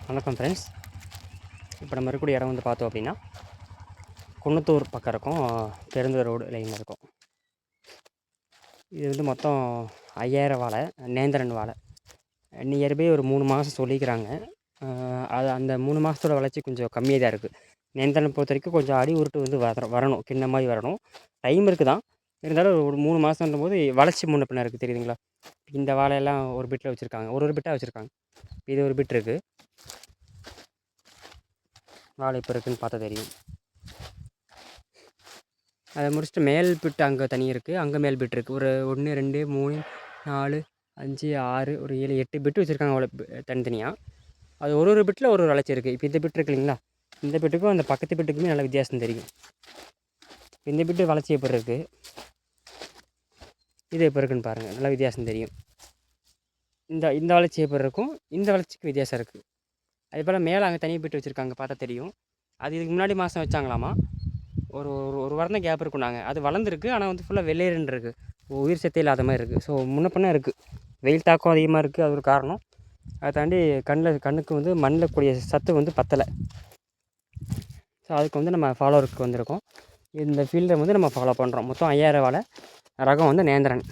வணக்கம் ஃப்ரெண்ட்ஸ். இப்போ நம்ம இருக்கக்கூடிய இடம் வந்து பார்த்தோம் அப்படின்னா குன்னத்தூர் பக்கம் இருக்கும், பெருந்தூர் ரோடு லைனில் இருக்கும். இது வந்து மொத்தம் 5000 வாழை, நேந்திரன் வாழை. நியர்பை ஒரு 3 மாதம் சொல்லிக்கிறாங்க. அது அந்த 3 மாதத்தோட வளர்ச்சி கொஞ்சம் கம்மியாக தான் இருக்குது. நேந்திரனை பொறுத்த வரைக்கும் கொஞ்சம் அடி உருட்டு வந்து வரணும், கிண்ண மாதிரி வரணும். டைம் இருக்குது தான், இருந்தாலும் ஒரு 3 மாதம்ன்றும் போது வளர்ச்சி முன்ன பின்ன இருக்குது, தெரியுதுங்களா? இந்த வாழையெல்லாம் ஒரு பிட்டில் வச்சுருக்காங்க, ஒரு பிட்டாக வச்சுருக்காங்க. இது ஒரு பிட் இருக்குது. வாழை இப்போ இருக்குதுன்னு பார்த்தா தெரியும். அதை முடிச்சுட்டு மேல் பிட்டு அங்கே தனி இருக்குது, அங்கே மேல் பிட் இருக்குது. ஒரு 1 2 3 4 5 6 ஒரு 7 8 பிட்டு வச்சுருக்காங்க அவ்வளோ தனித்தனியாக. அது ஒரு பிட்டில் ஒரு வளர்ச்சி இருக்குது. இப்போ இந்த பிட் இருக்கு இல்லைங்களா, இந்த பிட்டுக்கும் அந்த பக்கத்து பிட்டுக்குமே நல்ல வித்தியாசம் தெரியும். இந்த பிட்டு வளர்ச்சி எப்படி இருக்குது, இது எப்போ இருக்குன்னு பாருங்கள், நல்லா வித்தியாசம் தெரியும். இந்த வளர்ச்சி எப்படி இருக்கும், இந்த வளர்ச்சிக்கு வித்தியாசம் இருக்குது. அதே போல் மேலே அங்கே தனி பிட்டு வச்சுருக்காங்க, பார்த்தா தெரியும். அது இதுக்கு முன்னாடி மாதம் வச்சாங்களாமா. ஒரு ஒரு வாரம் தான் கேப் இருக்கும். நாங்கள் அது வளர்ந்துருக்கு, ஆனால் வந்து ஃபுல்லாக வெள்ளையருன்னு இருக்குது, உயிர் சத்தே இல்லாத மாதிரி இருக்குது. ஸோ முன்ன பின்ன இருக்குது, வெயில் தாக்கம் அதிகமாக இருக்குது, அது ஒரு காரணம். அதை தாண்டி கண்ணுக்கு வந்து மண்ணில் கூடிய சத்து வந்து பத்தலை. ஸோ அதுக்கு வந்து நம்ம ஃபாலோவருக்கு வந்திருக்கோம். இந்த ஃபீல்டை வந்து நம்ம ஃபாலோ பண்ணுறோம். மொத்தம் 5000 வாழை, ரகம் வந்து நேந்திரன்.